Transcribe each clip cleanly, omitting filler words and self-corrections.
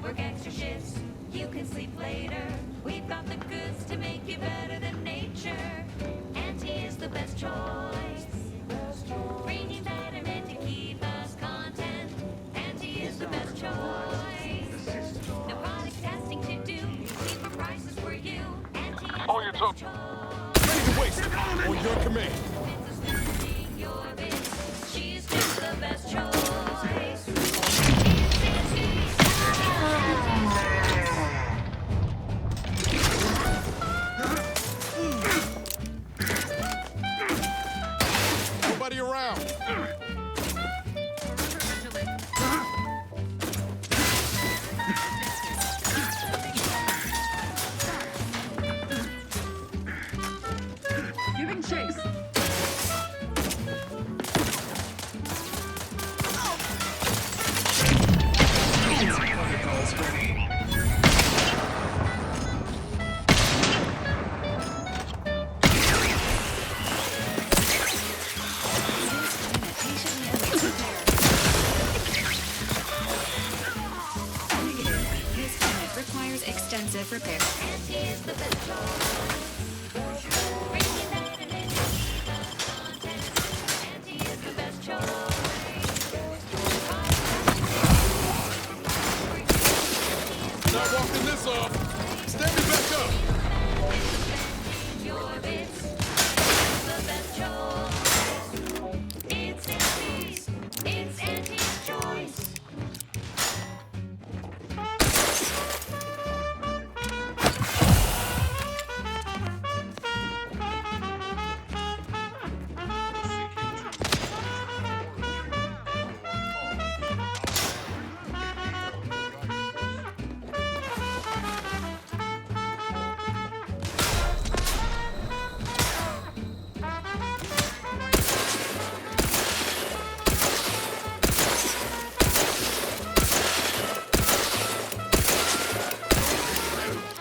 work extra shifts. You can sleep later. We've got the goods to make you better than nature. Auntie is the best choice. Bringing betterment to keep us content. Auntie is the best choice. No product testing to do. Cheaper prices for you. Auntie is On the your best top. choice. Ready to waste. On your command. Your bits. She's just the best choice. Nobody around. Giving chase. Protocols ready. This unit requires extensive repair. Auntie is the best choice. Bringing betterment to keep us content. Auntie is the best choice. Not walking this off. Stand me back up. Your bits. The best choice. It's Auntie's. It's Auntie's choice.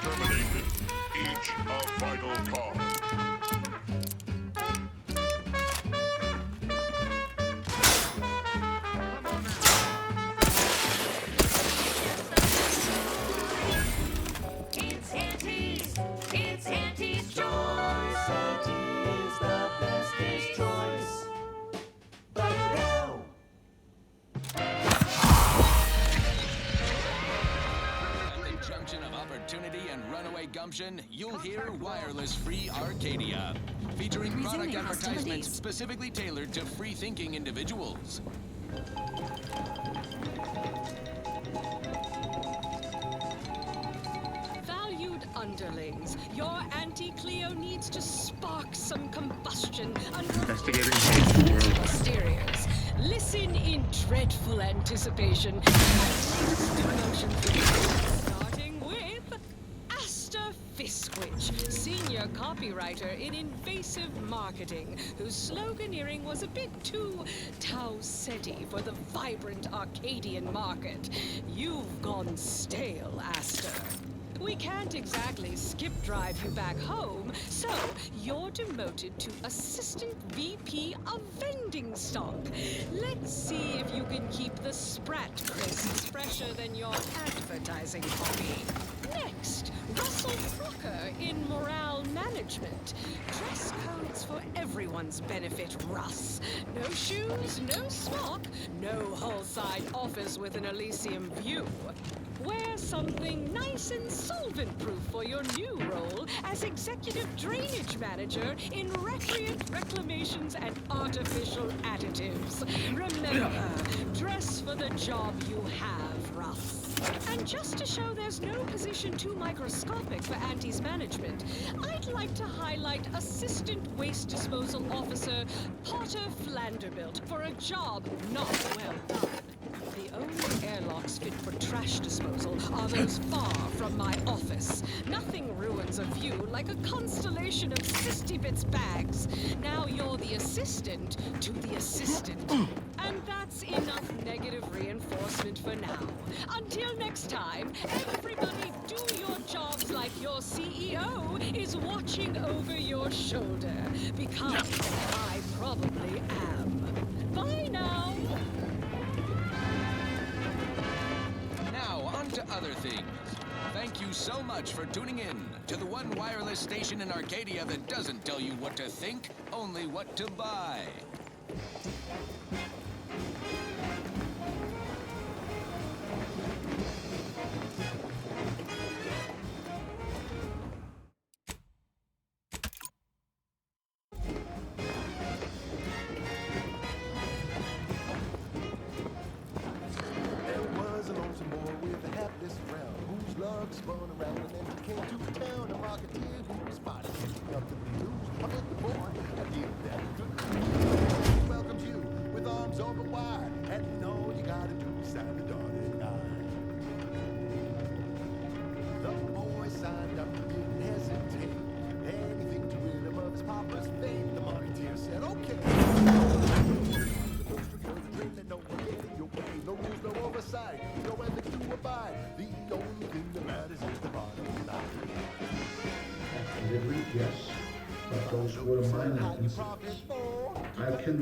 Terminated. Each a vital call. It's Auntie's. It's Auntie's choice. Auntie's the bestest choice. But no. At the junction of opportunity and runaway gumption, you'll hear Wireless Free Arcadia, featuring product Resuming advertisements hostilities. specifically tailored to free-thinking individuals. Valued underlings, your Auntie Cleo needs to spark some combustion under Investigating host. exteriors. Listen in dreadful anticipation. Latest promotion for you. Starting with Asta Fiskwich, senior copywriter in invasive marketing, whose sloganeering was a bit too Tau-Ceti for the vibrant Arcadian market. You've gone stale, Asta. We can't exactly skip drive you back home, so you're demoted to Assistant VP of Vending Stock. Let's see if you can keep the Sprat crisps fresher than your advertising hobby. Next, Russell Crocker in Morale Management. Dress codes for everyone's benefit, Russ. No shoes, no smock, no whole-side office with an Elysium view. Wear something nice and solvent-proof for your new role as Executive Drainage Manager in Recreant Reclamations and Artificial Additives. Remember, dress for the job you have, Russ. And just to show there's no position too microscopic for Auntie's management, I'd like to highlight Assistant Waste Disposal Officer Potter Flanderbilt for a job not well done. The only airlocks fit for trash disposal are those far from my office. Nothing ruins a view like a constellation of Sistybits bags. Now you're the assistant to the assistant. And that's enough negative reinforcement for now. Until next time, everybody do your jobs like your CEO is watching over your shoulder. Because I probably am. Bye now. Now, on on to other things. Thank you so much for tuning in to the one wireless station in Arcadia that doesn't tell you what to think, only what to buy. There was a lonesome boy with a hapless frown, whose luck spun around and then he came to town. A marketeer who was spotted picking up the news. I met the boy, I give that good news. He welcomes you with arms open wide, and all you gotta do is sign the dotted line. The boy signed up, didn't hesitate. Anything to rid him of his papa's fate. The marketeer said, okay. No one getting your way, no rules, no oversight, no ethics to abide. The only thing that matters is the bottom line. Delivery, yes, but those were minor incidents. I can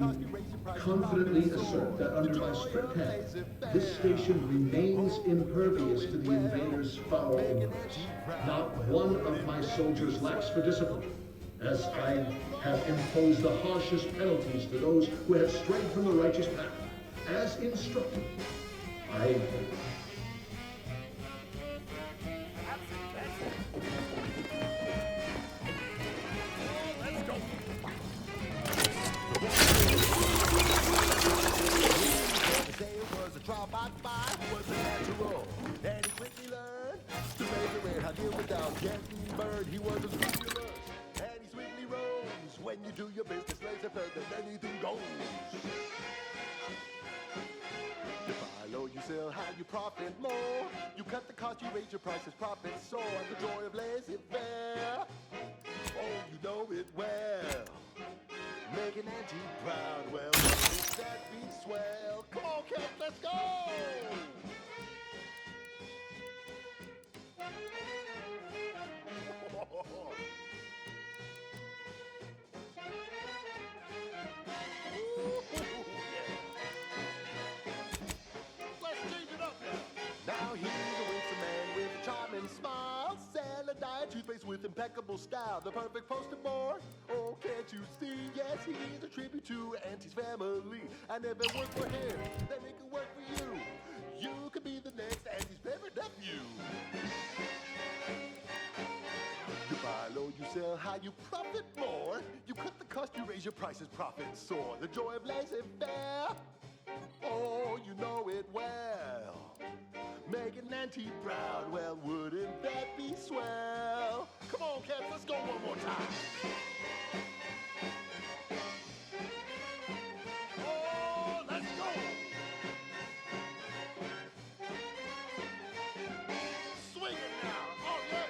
confidently assert that under my strict hand, this station remains impervious to the invaders' foul orders. Not one of my soldiers lacks for discipline, as I have imposed the harshest penalties to those who have strayed from the righteous path. As instructed, I was a natural, and he quickly learned to measure and how to deal without getting burned. He was a sweet and he sweetly rose. When you do your business, laissez-faire, then anything goes. You buy low, you sell high, you profit more. You cut the cost, you raise your prices, profit soar. The joy of laissez-faire, oh, you know it well. Make an auntie proud, well, wouldn't that be swell? Come on, kids, let's go! Let's change it up now. Now he's a winsome man with a charming smile. Sell a diet toothpaste with impeccable style. The perfect poster boy. Oh, can't you see? Yes, he's a tribute to Auntie's family. And if it worked for him, then it could work for you. You could be the next Auntie's favorite nephew. You buy low, you sell high, you profit more. You cut the cost, you raise your prices, profit soar. The joy of laissez-faire, oh, you know it well. Make an auntie proud, well, wouldn't that be swell? Come on, cats, let's go one more time. Oh, let's go. Swing it now, oh yeah.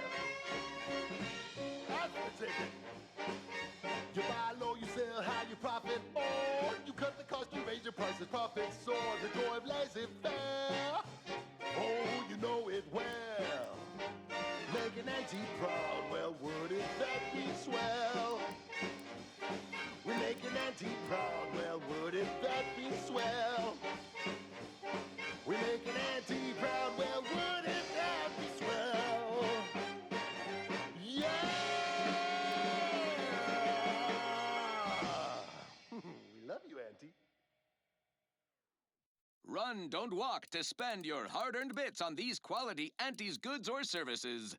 That's the ticket. You buy low, you sell high, you profit more. You cut the cost, you raise your prices, profit soar. The joy of laissez-faire, oh, you know it well. Make an auntie proud, well, wouldn't that be swell? We make an auntie proud, well, wouldn't that be swell? We make an auntie proud, well, wouldn't that be swell? Yeah! We love you, Auntie. Run, don't walk to spend your hard-earned bits on these quality Auntie's goods or services.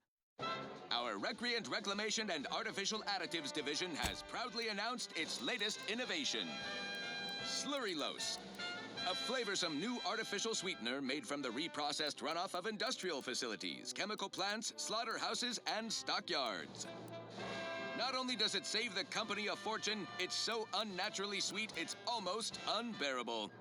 Our Recreant Reclamation and Artificial Additives division has proudly announced its latest innovation, Slurrylose, a flavorsome new artificial sweetener made from the reprocessed runoff of industrial facilities, chemical plants, slaughterhouses, and stockyards. Not only does it save the company a fortune, it's so unnaturally sweet it's almost unbearable.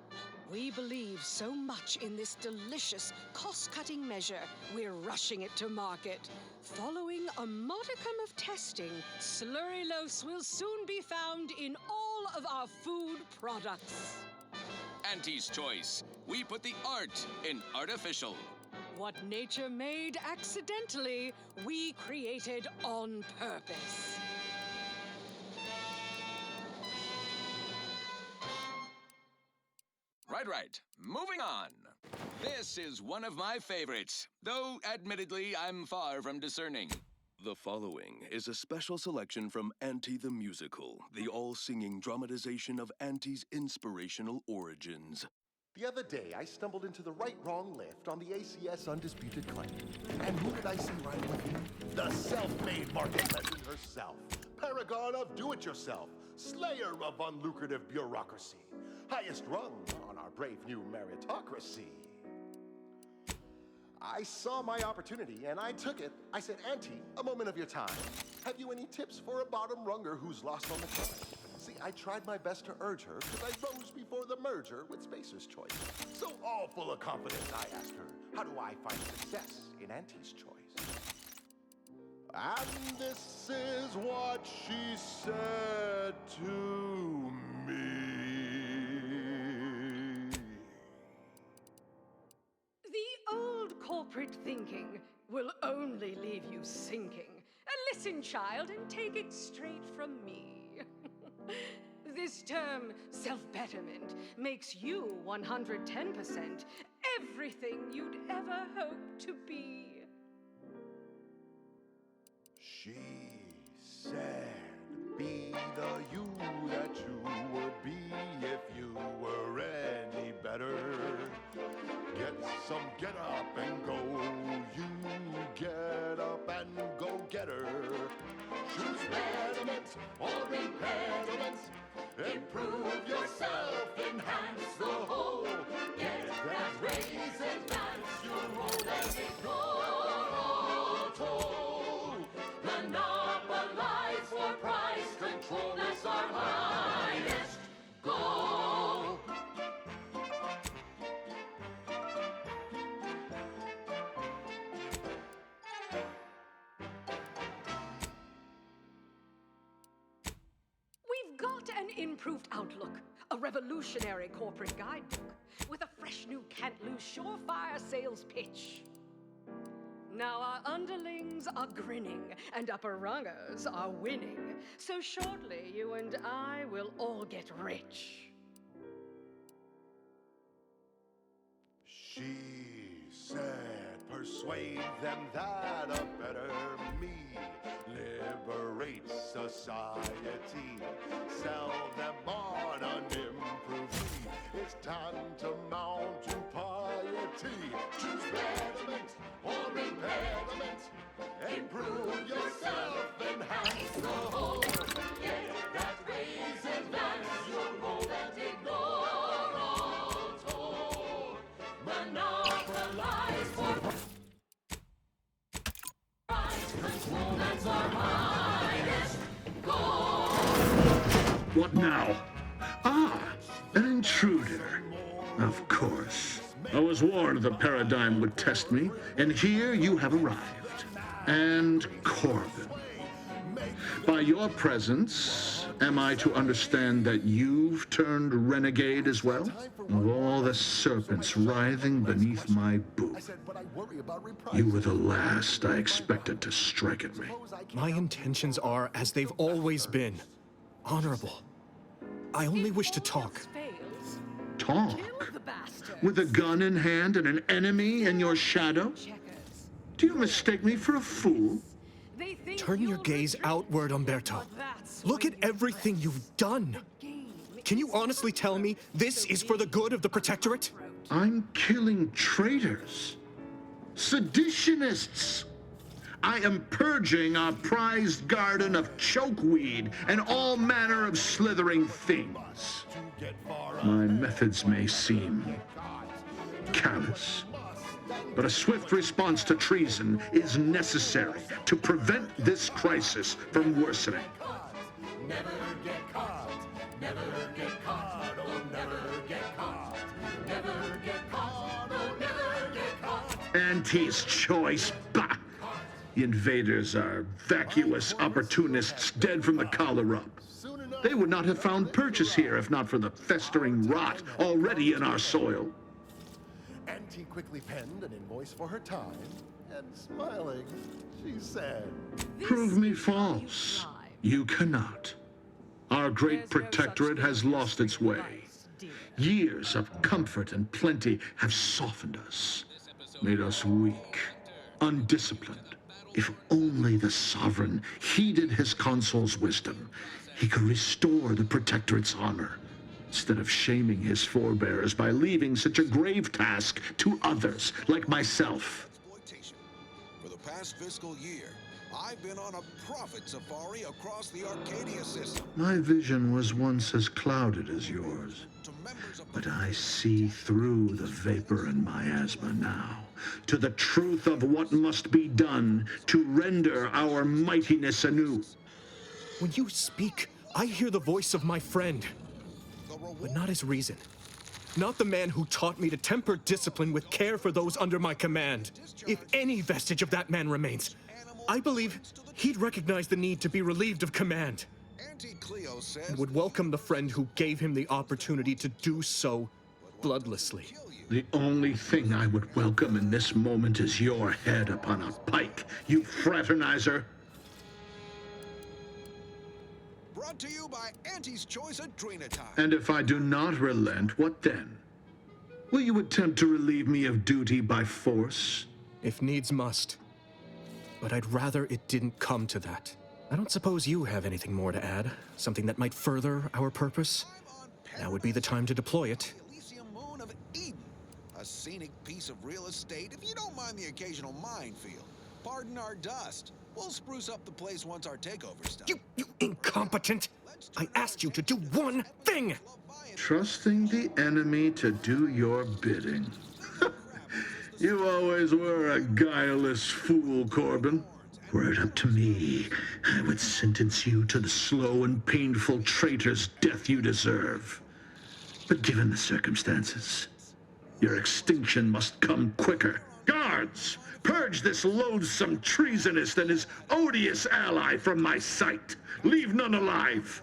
We believe so much in this delicious, cost-cutting measure, we're rushing it to market. Following a modicum of testing, Slurrylose will soon be found in all of our food products. Auntie's Choice. We put the art in artificial. What nature made accidentally, we created on purpose. Right. Moving on. This is one of my favorites, though admittedly I'm far from discerning. The following is a special selection from Auntie the Musical, the all-singing dramatization of Auntie's inspirational origins. The other day, I stumbled into the right-wrong lift on the ACS Undisputed Claim. And who did I see right with me? The self-made market legend herself. Paragon of do-it-yourself. Slayer of unlucrative bureaucracy. Highest rung on our brave new meritocracy. I saw my opportunity and I took it. I said, Auntie, a moment of your time. Have you any tips for a bottom runger who's lost on the climb? See, I tried my best to urge her because I rose before the merger with Spacer's Choice. So all full of confidence, I asked her, how do I find success in Auntie's Choice? And this is what she said to me. The old corporate thinking will only leave you sinking. Listen, child, and take it straight from me. This term, self-betterment, makes you 110% everything you'd ever hope to be. She said, be the you that you would be if you were any better. Get up and go. You get up and go get her. Choose betterment or impediment. Improve yourself, enhance the whole. Get that raise, advance your role as ignore all toll. Monopolize for price control, that's our highest goal. We've got an improved outlook, a revolutionary corporate guidebook with a fresh new can't-lose surefire sales pitch. Now our underlings are grinning and upper rungers are winning, so shortly you and I will all get rich. She said, persuade them that a better me liberates society. Sell them on an improved me. It's time to mount to piety. Choose betterment or impediment. Improve yourself, enhance the whole. Get that raise, advance your role and ignore all toll. Monopolize for price control, that's our highest goal. What now? Ah, an intruder. Of course. I was warned the paradigm would test me, and here you have arrived. And Corbin. By your presence, am I to understand that you've turned renegade as well? Of all the serpents writhing beneath my boot, you were the last I expected to strike at me. My intentions are as they've always been. Honorable. I only wish to talk. Talk? With a gun in hand and an enemy in your shadow? Do you mistake me for a fool? Turn your gaze outward, Umberto. Look at everything you've done. Can you honestly tell me this is for the good of the Protectorate? I'm killing traitors. Seditionists. I am purging our prized garden of chokeweed and all manner of slithering things. My methods may seem callous, but a swift response to treason is necessary to prevent this crisis from worsening. Never get caught, never get caught, oh never get caught, never get caught, oh never get caught. Auntie's Choice, bah! The invaders are vacuous opportunists dead from the collar up. They would not have found purchase here if not for the festering rot already in our soil. Auntie quickly penned an invoice for her time, and smiling, she said, Prove me false. You cannot. Our great protectorate has lost its way. dear. Years of comfort and plenty have softened us, made us weak, undisciplined. If only the Sovereign heeded his consul's wisdom, he could restore the Protectorate's honor, instead of shaming his forebears by leaving such a grave task to others like myself. For the past fiscal year, I've been on a profit safari across the Arcadia system. My vision was once as clouded as yours, but I see through the vapor and miasma now, to the truth of what must be done to render our mightiness anew. When you speak, I hear the voice of my friend, but not his reason. Not the man who taught me to temper discipline with care for those under my command. If any vestige of that man remains, I believe he'd recognize the need to be relieved of command, and would welcome the friend who gave him the opportunity to do so bloodlessly. The only thing I would welcome in this moment is your head upon a pike, you fraternizer. Brought to you by Auntie's Choice Adrenatine. And if I do not relent, what then? Will you attempt to relieve me of duty by force? If needs must. But I'd rather it didn't come to that. I don't suppose you have anything more to add? Something that might further our purpose? Now would be the time to deploy it. Elysium Moon of Eden. A scenic piece of real estate, if you don't mind the occasional minefield. Pardon our dust. We'll spruce up the place once our takeover's done. You incompetent! I asked you to do one thing! Trusting the enemy to do your bidding. You always were a guileless fool, Corbin. Were it up to me, I would sentence you to the slow and painful traitor's death you deserve. But given the circumstances, your extinction must come quicker. Guards, purge this loathsome treasonist and his odious ally from my sight. Leave none alive.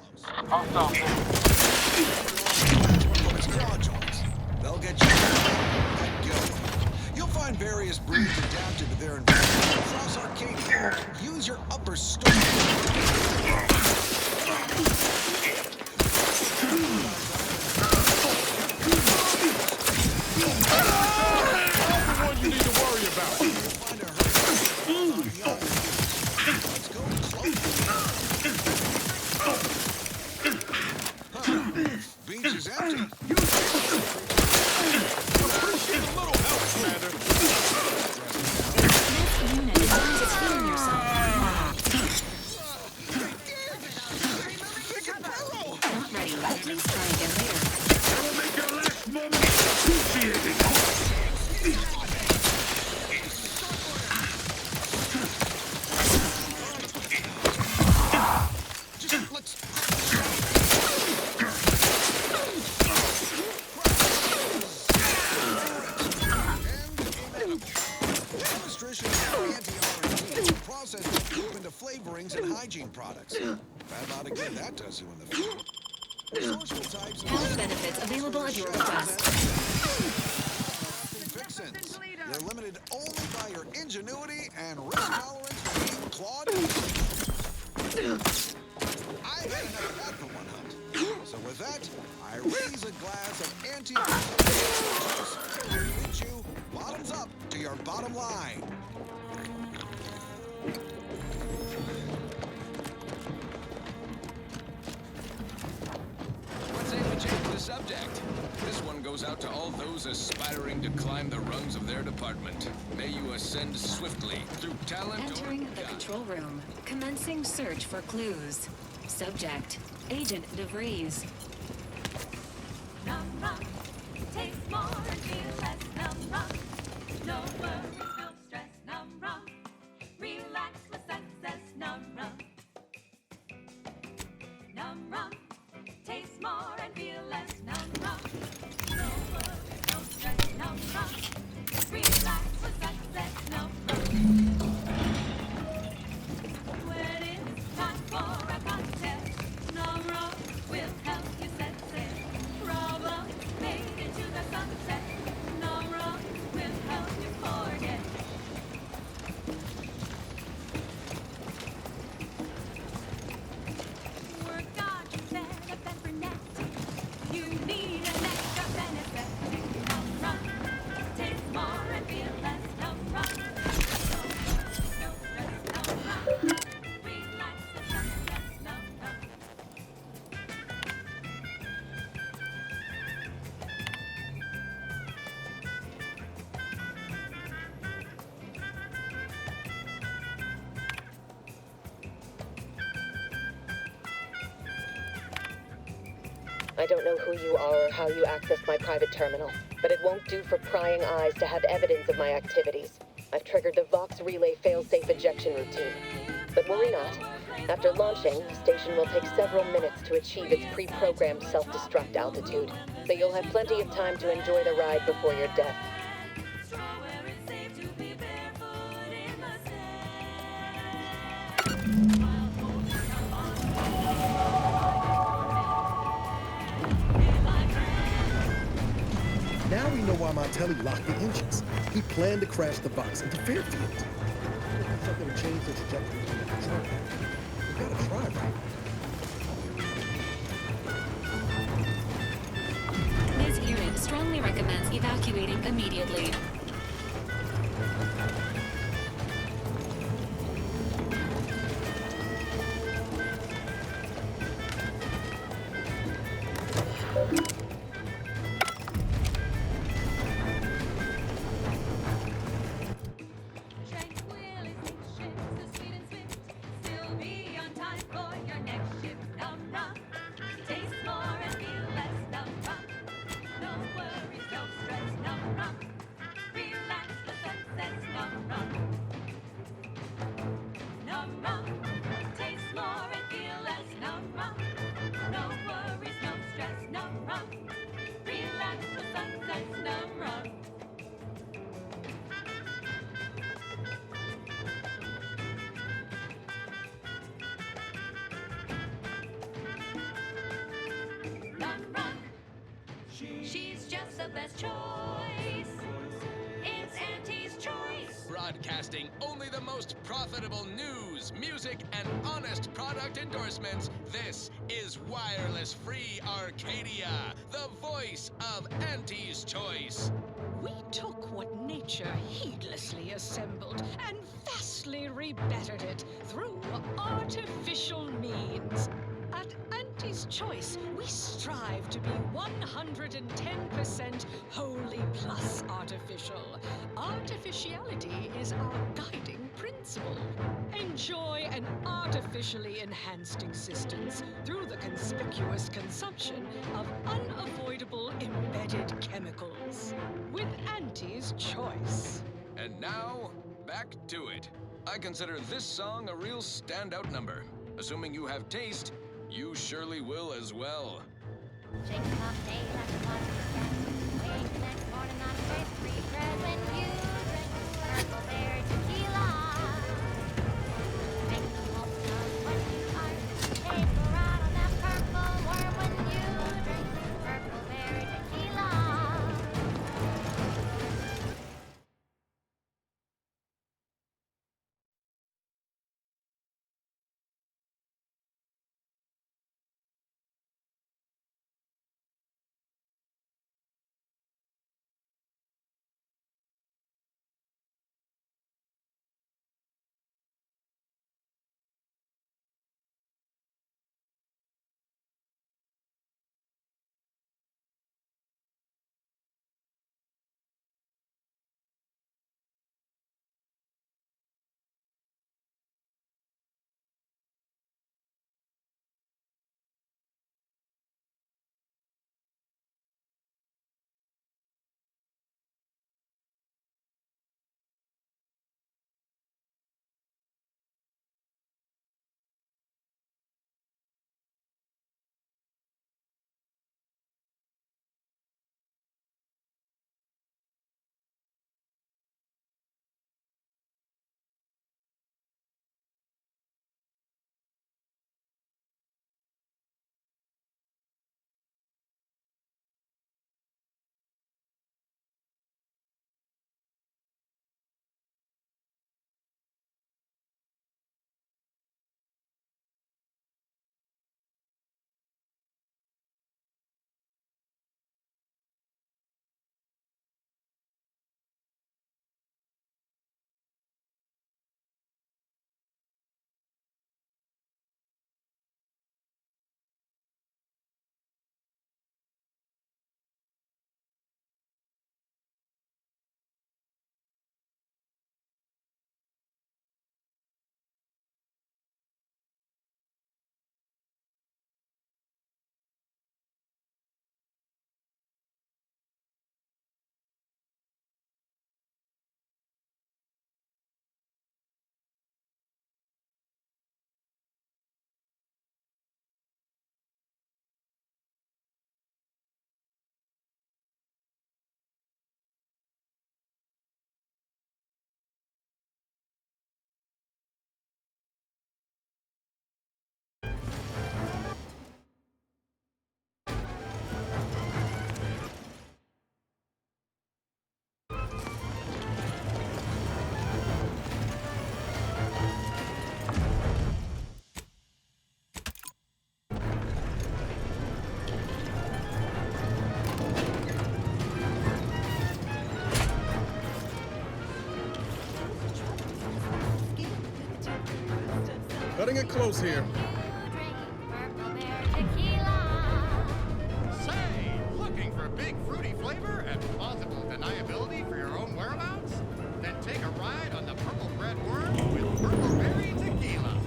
They'll get you and kill them. You'll find various breeds adapted to their environment across Arcadia. Use your upper storage. One you need to worry about. Let's go close. Beach is empty. Appreciate a little help, Commander. Next unit is healing yourself. Not ready. Please try again later. I will make your last moment excruciating. Demonstration of anti-R&D processed into flavorings and hygiene products. How about again that does you in the field? Resourceful types of Health benefits available at your request. fixins. You're limited only by your ingenuity and risk tolerance for being clawed. I've had enough of that for one hunt. So with that, I raise a glass of anti-juice. Reach you bottoms up to your bottom line. Let's aim to change the subject. This one goes out to all those aspiring to climb the rungs of their department. May you ascend swiftly through talent Entering or the control room. Commencing search for clues. Subject: Agent DeVries. Num rum, taste more and feel less. Num rum, no worries, no stress. Num rum, relax with success. Num rum, num rum, taste more and feel less. Num rum, no worries, no stress. Num rum, relax with success. Num rum. When it's time for a contest, Num rum will help you set sail. Problems made into the sunset. Num rum will help you forget. I don't know who you are or how you accessed my private terminal, but it won't do for prying eyes to have evidence of my activities. I've triggered the Vox Relay failsafe ejection routine. But worry not. After launching, the station will take several minutes to achieve its pre-programmed self-destruct altitude, so you'll have plenty of time to enjoy the ride before your death. Now we know why Montelli locked the engines. He planned to crash the box into Fairfield. Something to change the trajectory of the control. We gotta try, right? This unit strongly recommends evacuating immediately. She's just the best choice. It's Auntie's choice. Broadcasting only the most profitable news, music, and honest product endorsements, this is Wireless Free Arcadia, the voice of Auntie's choice. We took what nature heedlessly assembled and vastly rebettered it through artificial means. At Auntie's Choice, we strive to be 110% wholly plus artificial. Artificiality is our guiding principle. Enjoy an artificially enhanced existence through the conspicuous consumption of unavoidable embedded chemicals. With Auntie's Choice. And now, back to it. I consider this song a real standout number. Assuming you have taste, you surely will as well. Shake them up, day after one, wake the next morning on a face, free bread when you drink purple berry tequila. Cutting it close here. Say, looking for big fruity flavor and plausible deniability for your own whereabouts? Then take a ride on the Purple Bread Worm with Purple Berry Tequila.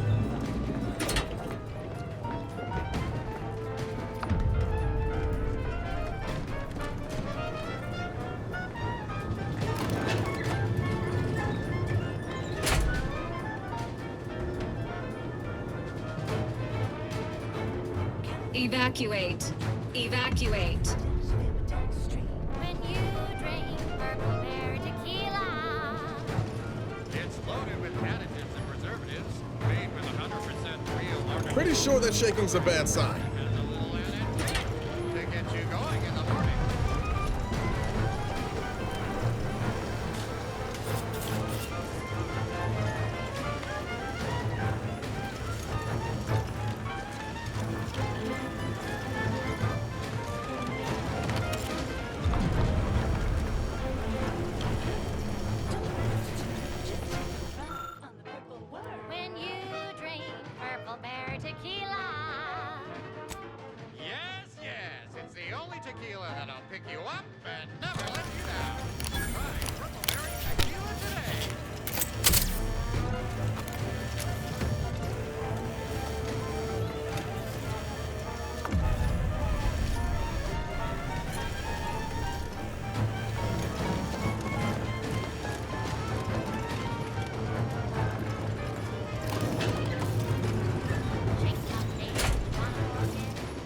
Evacuate. Evacuate. When you drink Purple Berry Tequila. It's loaded with additives and preservatives, made with 100% real organic. Pretty sure that shaking's a bad sign. Has a little anise to get you going in the morning. When you drink Purple Berry Tequila. Yes, yes, it's the only tequila that'll pick you up and never let you down. Try Purple Berry Tequila today.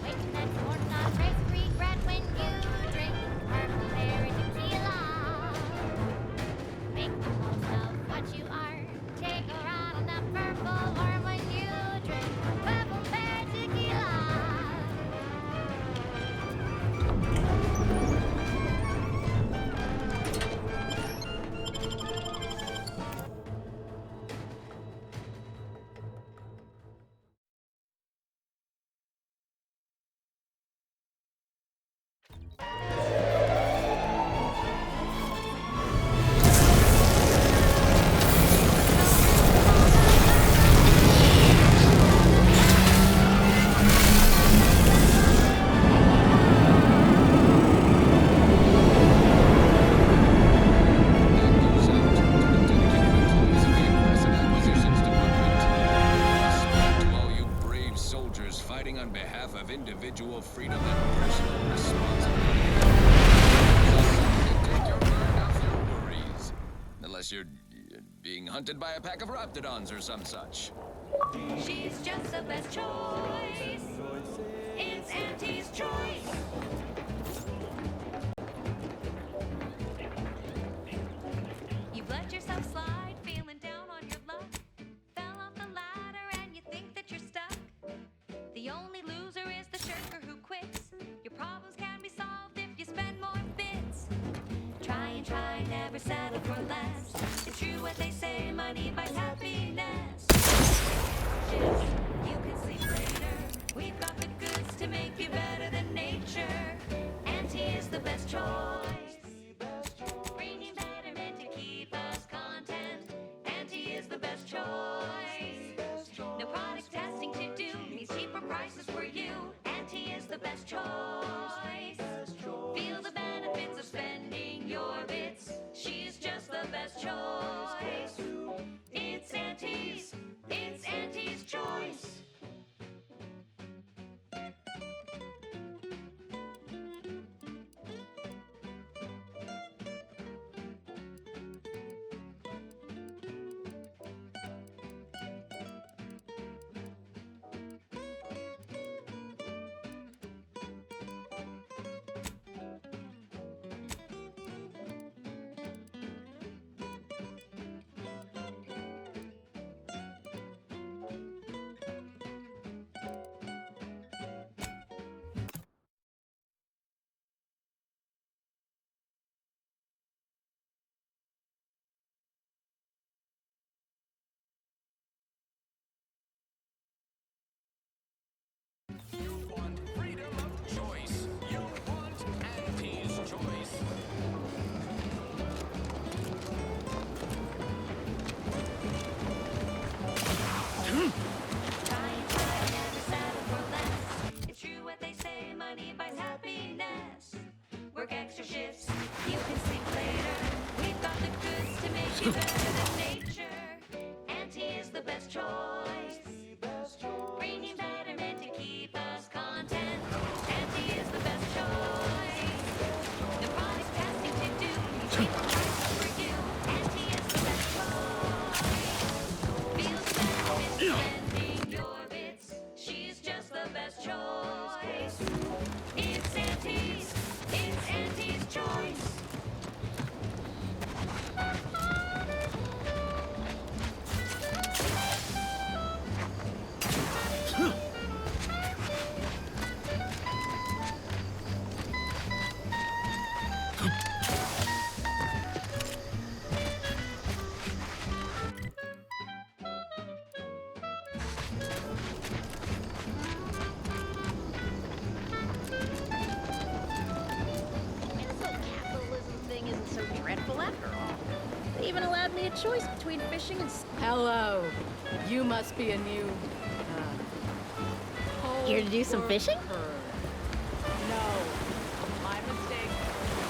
Wake the next morning, not a trace of regret when you drink Purple Berry Tequila. Make the most of what you are. Take a ride on that purple worm when you drink Purple Berry Tequila. To all you brave soldiers fighting on behalf of individual freedom and personal responsibility. Take your burden off your worries. Unless you're being hunted by a pack of raptidons or some such. She's just the best choice. It's Auntie's choice. You've let yourself slide, feeling down on your luck. Fell off the ladder and you think that you're stuck. The only loser is the shirker who quits. Your problems can be solved if you spend more bits. Try and try, never settle for less. It's true what they say, money buys happiness. You can sleep later. We've got the goods to make you better than nature. Auntie is the best choice. Bringing betterment to keep us content. Auntie is the best choice. No product testing to do means cheaper prices for you. Auntie is the best choice. Feel the benefits of spending your bits. She's just the best choice. It's Auntie's. It's Auntie's choice. choice. Bringing betterment to keep us content. Auntie is the best choice. The product testing to do. She will try for you. Auntie is the best choice. Feels better with spending your bits. She's just the best choice. It's Auntie's. It's Auntie's choice. Even allowed me a choice between fishing and... Hello. You must be a new... Here to do some fishing? No. My mistake.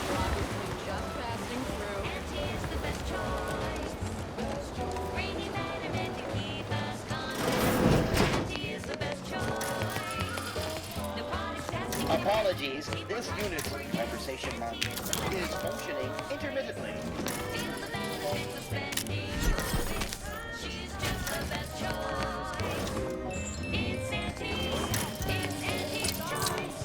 You're obviously just passing through. Auntie is the best choice. Bringing betterment to keep us content. Auntie is the best choice. The product testing... Apologies. This unit's conversation module is functioning intermittently. Feel the benefits of spending your bits. She's just the best choice. It's Auntie's. It's Auntie's choice.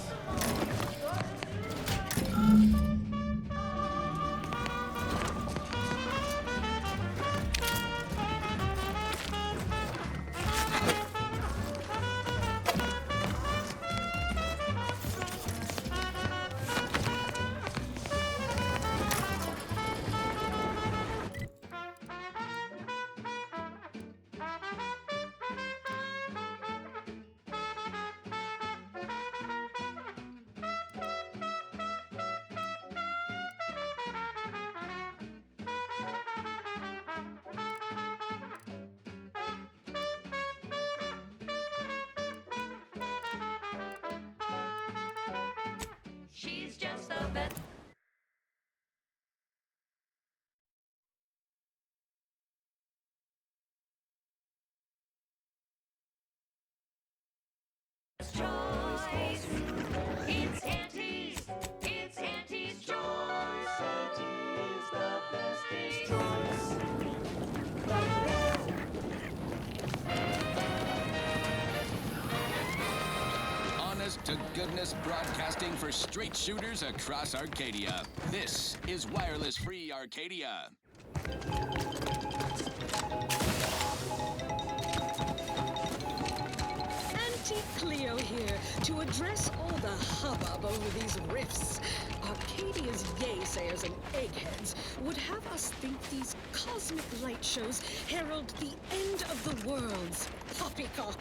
She's just the best. Choice. It's Auntie's. It's Auntie's choice. Auntie's the best choice. Honest to goodness broadcasting for straight shooters across Arcadia. This is Wireless Free Arcadia. Auntie Cleo here to address all the hubbub over these rifts. Arcadia's yaysayers and eggheads would have us think these cosmic light shows herald the end of the worlds. Poppycock.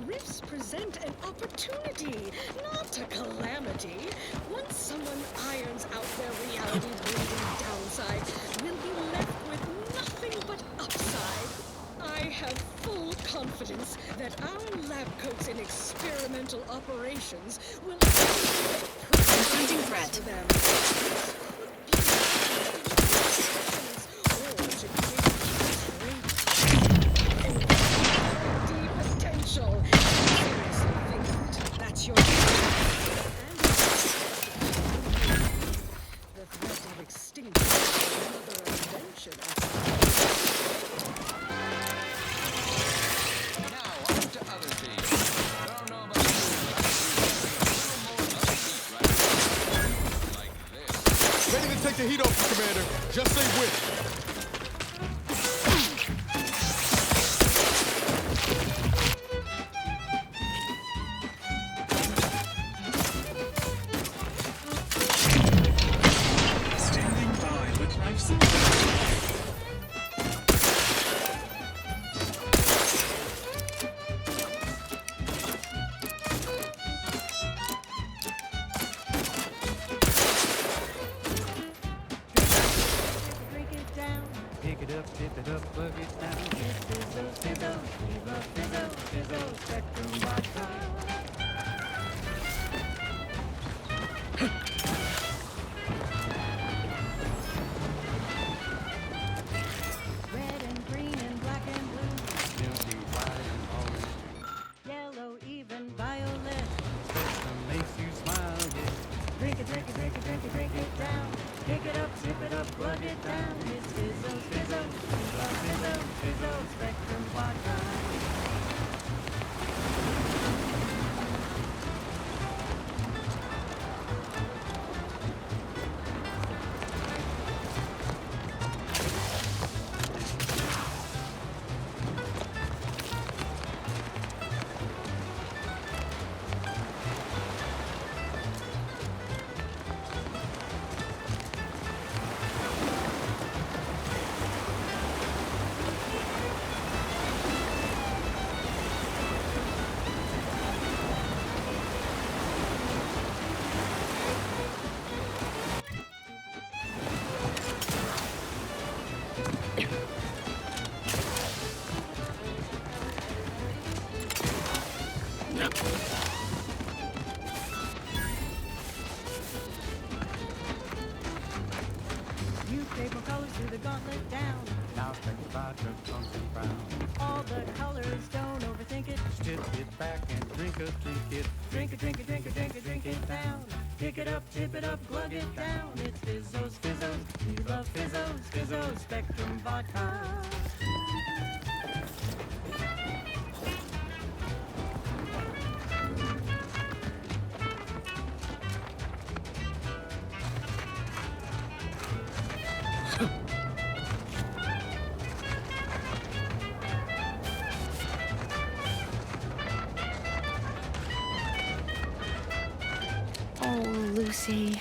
Rifts present an opportunity, not a calamity. Once someone irons out their reality-breeding downside, we'll be left with nothing but upside. I have full confidence that our lab coats in experimental operations will... Confronting threat. For them. Potential. Seriously think that's your... The threat of extinction is another invention of... Now, on to other things. I don't know about you, like this. Ready to take the heat off you, Commander. Just say which. Standing by with life support. Pick it up, plug it down. Fizzle, Spectrum Wi-Fi. Red and green and black and blue. Spectrum Vodka. Newspaper colors through the gauntlet down. Now Spectrum Vodka, something brown. All the colors, don't overthink it. Just sit back and drink a drink it. Drink it, drink it, drink it, drink it, drink it down. Pick it up, tip it up, glug it down. It's Fizzos, Fizzos, we love Fizzos, Fizzos, Spectrum Vodka. Oh, Lucy.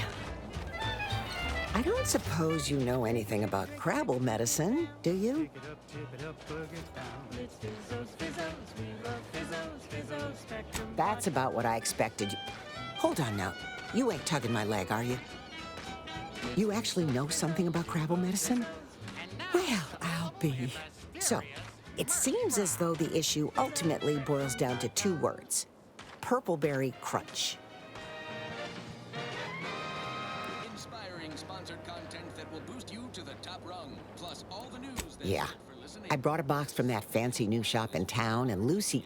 I don't suppose you know anything about Crabble medicine, do you? That's about what I expected. Hold on now. You ain't tugging my leg, are you? You actually know something about Crabble medicine? Well, I'll be. So, it seems as though the issue ultimately boils down to 2 words. Purpleberry Crunch. Inspiring sponsored content that will boost you to the top rung, plus all the news that Yeah. I brought a box from that fancy new shop in town, and Lucy...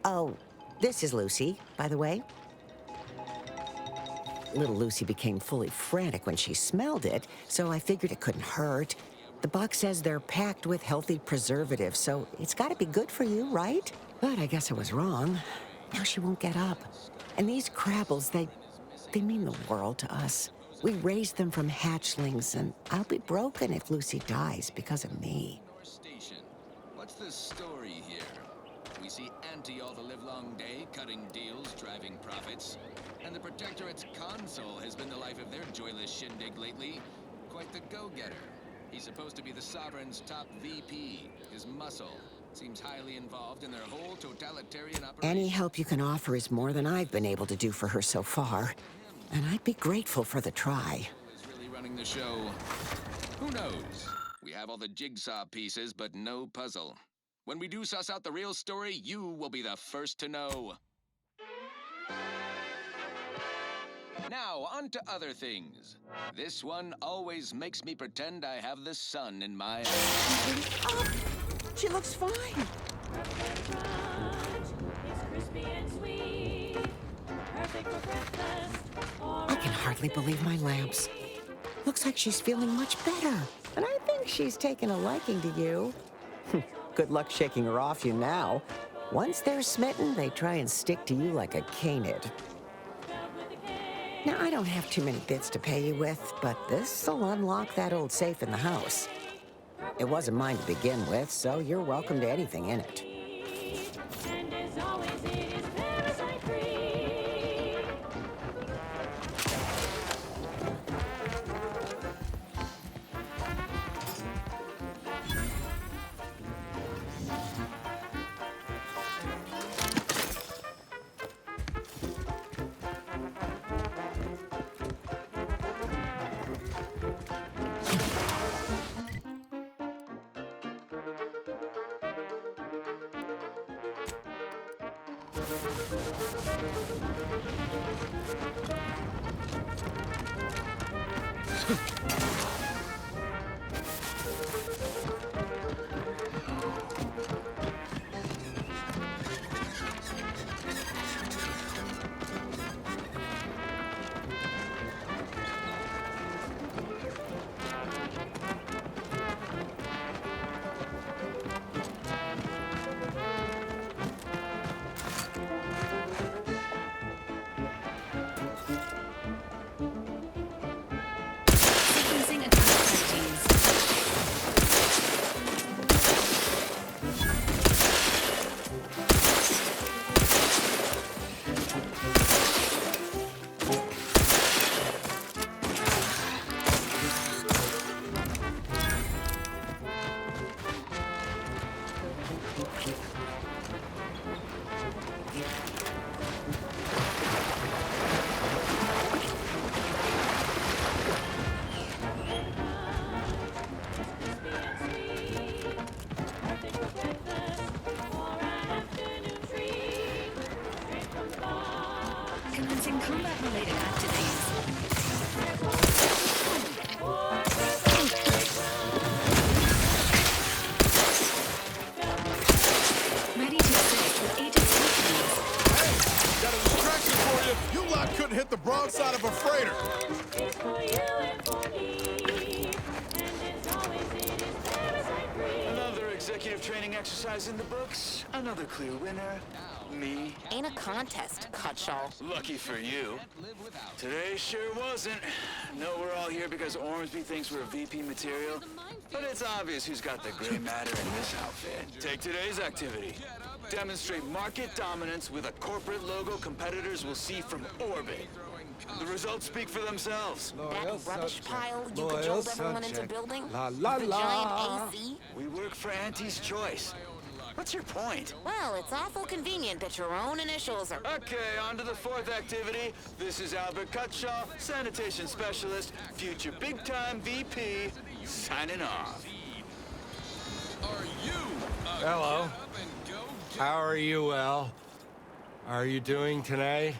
Oh, this is Lucy, by the way. Little Lucy became fully frantic when she smelled it, so I figured it couldn't hurt. The box says they're packed with healthy preservatives, so it's gotta be good for you, right? But I guess I was wrong. Now she won't get up. And these Crabbles, they mean the world to us. We raised them from hatchlings, and I'll be broken if Lucy dies because of me. Station. What's the story here? We see Auntie all the livelong day, cutting deals, driving profits. And the Protectorate's console has been the life of their joyless shindig lately. Quite the go-getter. He's supposed to be the Sovereign's top VP. His muscle seems highly involved in their whole totalitarian operation. Any help you can offer is more than I've been able to do for her so far. And I'd be grateful for the try. Is really running the show. Who knows? We have all the jigsaw pieces, but no puzzle. When we do suss out the real story, you will be the first to know. Now, on to other things. This one always makes me pretend I have the sun in my eyes. Oh, she looks fine. I can hardly believe my lamps. Looks like she's feeling much better. And I think she's taken a liking to you. Good luck shaking her off you now. Once they're smitten, they try and stick to you like a canid. Now, I don't have too many bits to pay you with, but this'll unlock that old safe in the house. It wasn't mine to begin with, so you're welcome to anything in it. And as always, it is parasite free. Commencing combat-related activities. Ready to assist with Agent Solutions. Got a distraction for you. You lot couldn't hit the broadside of a freighter. Another executive training exercise in the books. Another clear winner. Me. Ain't a contest, Cutshaw. Lucky for you. Today sure wasn't. No, we're all here because Ormsby thinks we're VP material. But it's obvious who's got the gray matter in this outfit. Take today's activity. Demonstrate market dominance with a corporate logo competitors will see from orbit. The results speak for themselves. That rubbish pile you cajoled everyone into building? La The giant AC? We work for Auntie's Choice. What's your point? Well, it's awful convenient that your own initials are... Okay, on to the fourth activity. This is Albert Cutshaw, sanitation specialist, future big-time VP, signing off. Hello. How are you, El? Are you doing today?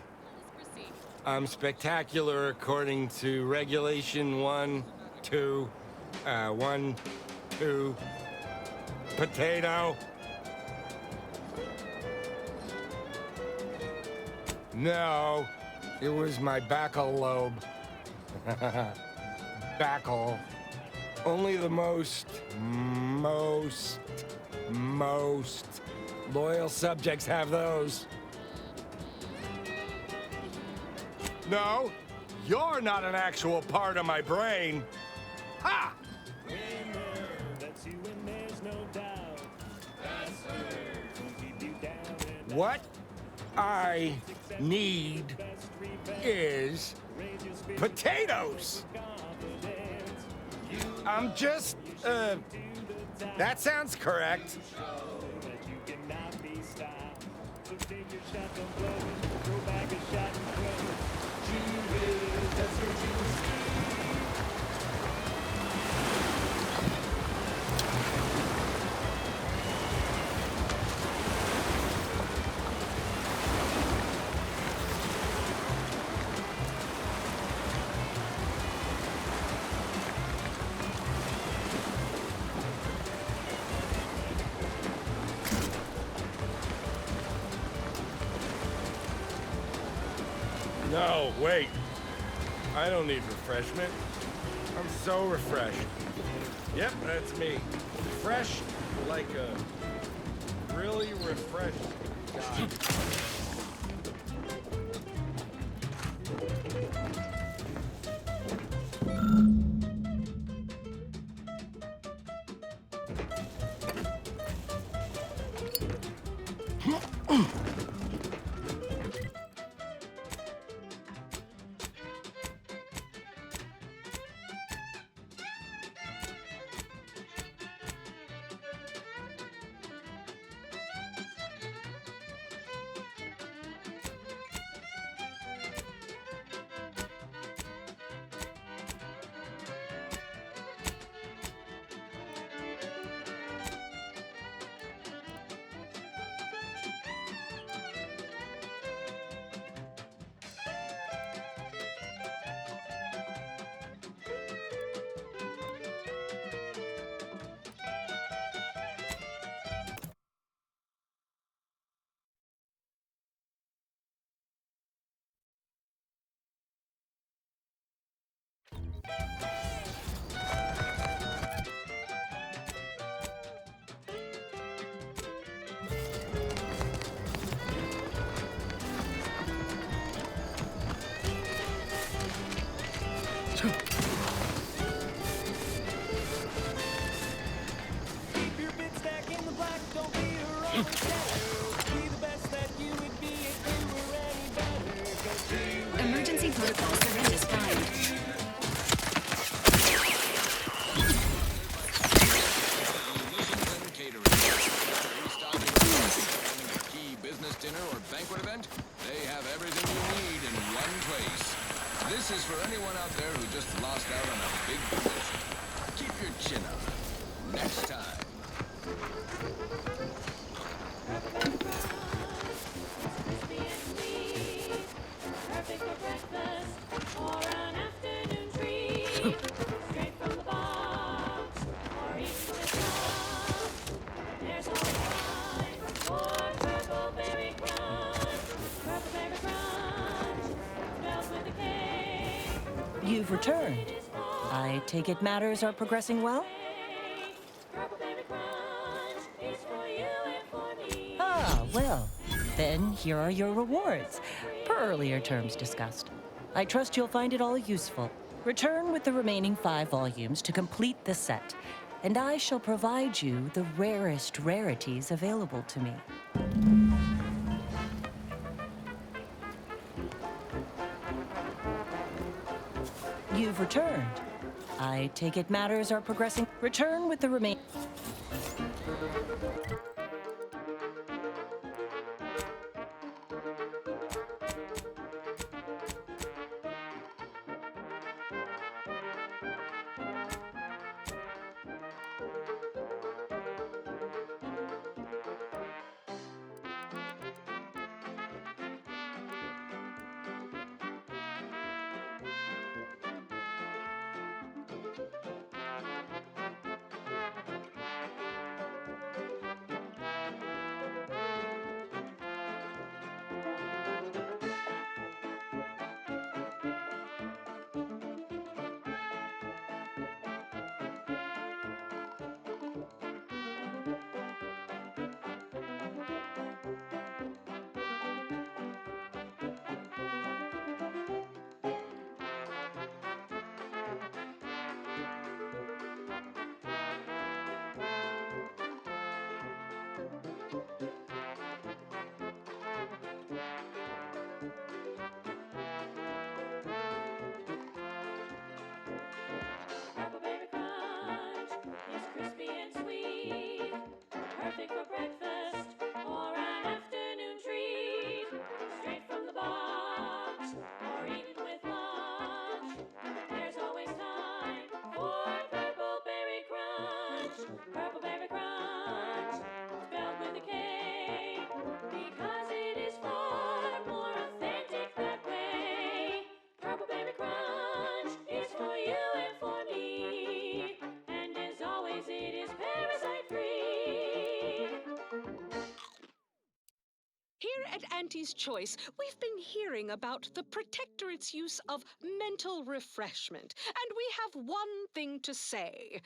I'm spectacular according to Regulation 1, 2, potato. No, it was my backal lobe. Backal. Only the most loyal subjects have those. No, you're not an actual part of my brain. Ha! What I need is potatoes. I'm just, that sounds correct. No, wait. I don't need refreshment. I'm so refreshed. Yep, that's me. Fresh like a really refreshed guy. Emergency protocol syringes primed. banquet event, they have everything you need in one place. This is for anyone out there who just lost out on a big promotion. Keep your chin up. Next time. Perfect for breakfast or an afternoon treat. Straight from the box or eaten with love. There's always time for Purple Berry Crunch. Purple Berry Crunch, spelled with a K. You've returned. I take it matters are progressing well? Purple Berry Crunch is for you and for me. Ah, well, then here are your rewards, per earlier terms discussed. I trust you'll find it all useful. Return with the remaining 5 volumes to complete the set, and I shall provide you the rarest rarities available to me. You've returned. I take it matters are progressing. Return with the remaining... Purple Berry Crunch is crispy and sweet. Perfect for breakfast or an afternoon treat. Straight from the box or eaten with lunch. There's always time for Purple Berry Crunch. Purple Berry Crunch, spelled with a K. Because it is far more authentic that way. Purple Berry Crunch is for you and for me. And as always, it is parasite free. Here at Auntie's Choice, we've been hearing about the Protectorate's use of mental refreshment, and we have one thing to say.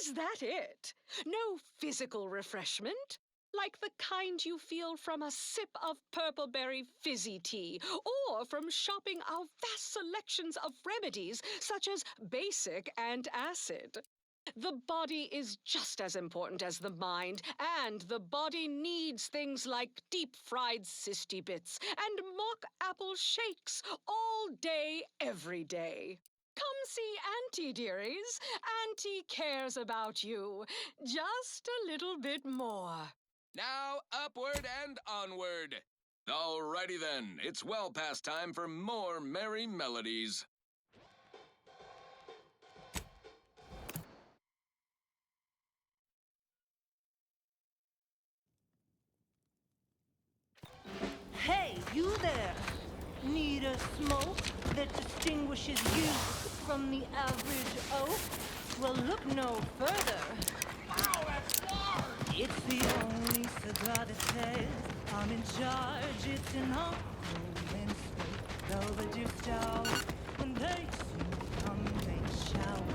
Is that it? No physical refreshment? Like the kind you feel from a sip of Purpleberry fizzy tea, or from shopping our vast selections of remedies such as basic and acid. The body is just as important as the mind, and the body needs things like deep-fried Sisty Bits and mock apple shakes all day, every day. Come see Auntie, dearies. Auntie cares about you just a little bit more. Now, upward and onward. Alrighty then, it's well past time for more merry melodies. Hey, you there! Need a smoke that distinguishes you from the average oak? Well, look no further. Wow, that's large! It's the only cigar that says I'm in charge. It's an uncle and sweet velvet just out. When they see me come, they shout.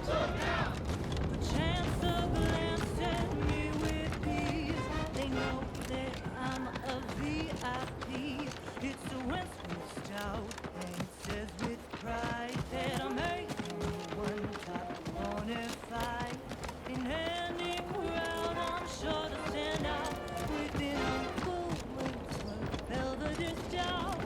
Perchance a glance at me with peace. They know that I'm a VIP. It's a Westwood Stout, and it says with pride that I'm making one top bonafide. In handing round, I'm sure to stand out with an Uncle Wentworth velvet just out.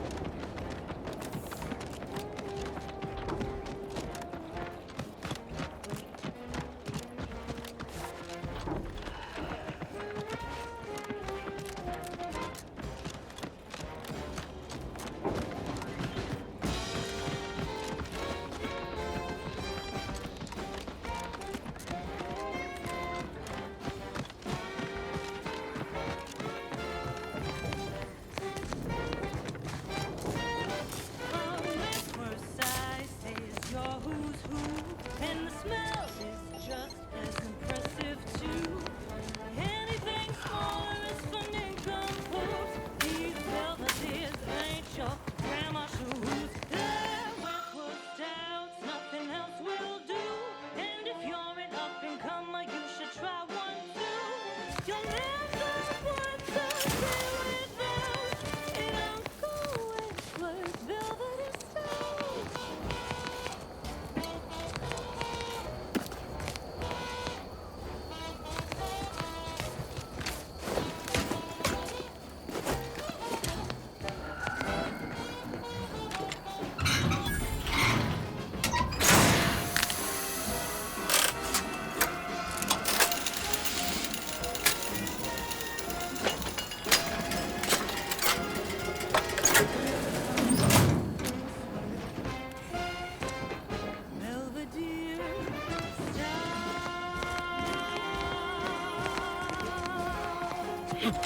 You're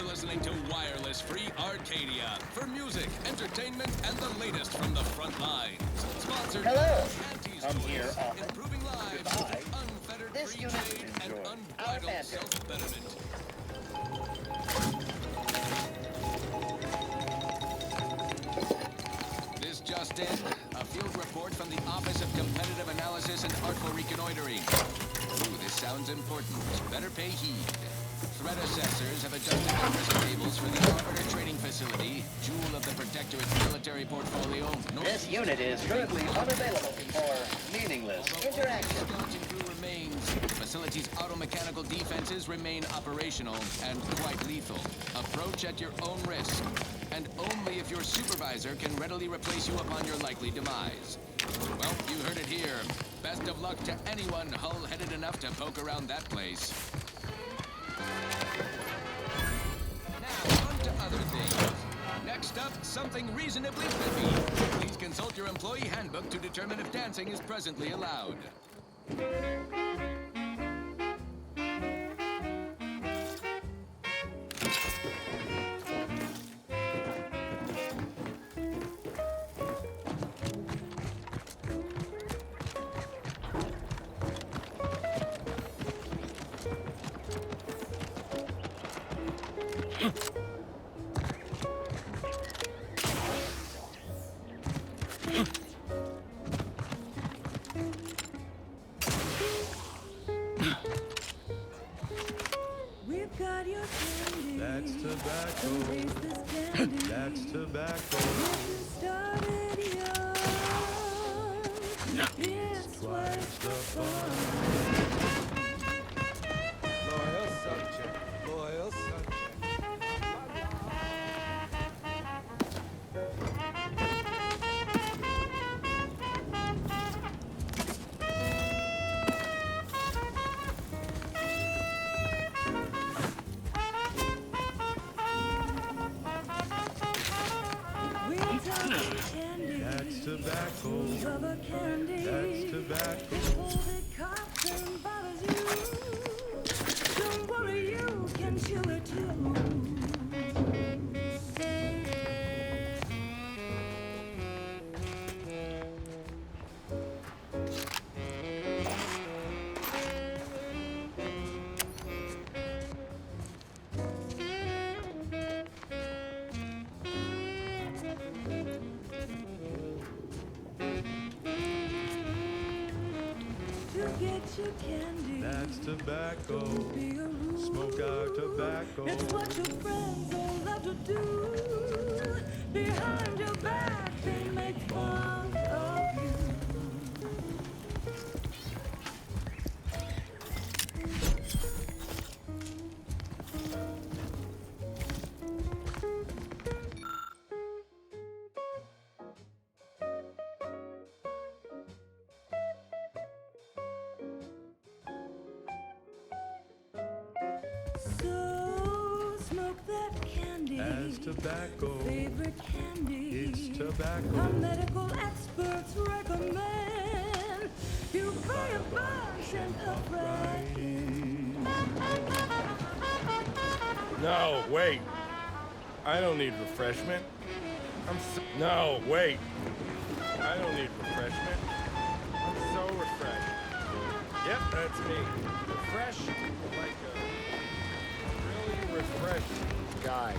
listening to Wireless Free Arcadia for music, entertainment, and the latest from the front lines. Sponsored Hello. by Auntie's I'm Toys, here often. improving lives Goodbye. with unfettered This free unit trade and enjoys our unbridled banter. self-betterment. This just in, a field report from the Office of Competitive Analysis and Artful Reconnoitering. Ooh, this sounds important. Better pay heed. Threat assessors have adjusted the risk tables for the Arbiter Trading Facility, jewel of the Protectorate's military portfolio. This unit is currently unavailable for meaningless interaction. Skeleton crew remains. The facility's automechanical defenses remain operational and quite lethal. Approach at your own risk, and only if your supervisor can readily replace you upon your likely demise. Well, you heard it here. Best of luck to anyone hull-headed enough to poke around that place. Now, on to other things. Next up, something reasonably trippy. Please consult your employee handbook to determine if dancing is presently allowed. We've got your candy. That's tobacco. Come taste this candy. That's tobacco. You started young. It's twice the fun. Loyal subject. Loyal subject. That's tobacco. Rubber candy. That's tobacco. It folded cotton bothers you. Don't worry, you can chew it too. Get your candy. That's tobacco. Don't be a rude. Smoke out tobacco. It's what your friends all love to do. Behind your back, they make fun of you. So smoke that candy. That's tobacco. Favorite candy. It's tobacco. Our medical experts recommend you buy a bunch and up right in. No, wait. I don't need refreshment. No, wait. I don't need refreshment. I'm so refreshed. Yep, that's me. Refreshed like a really refreshed guy.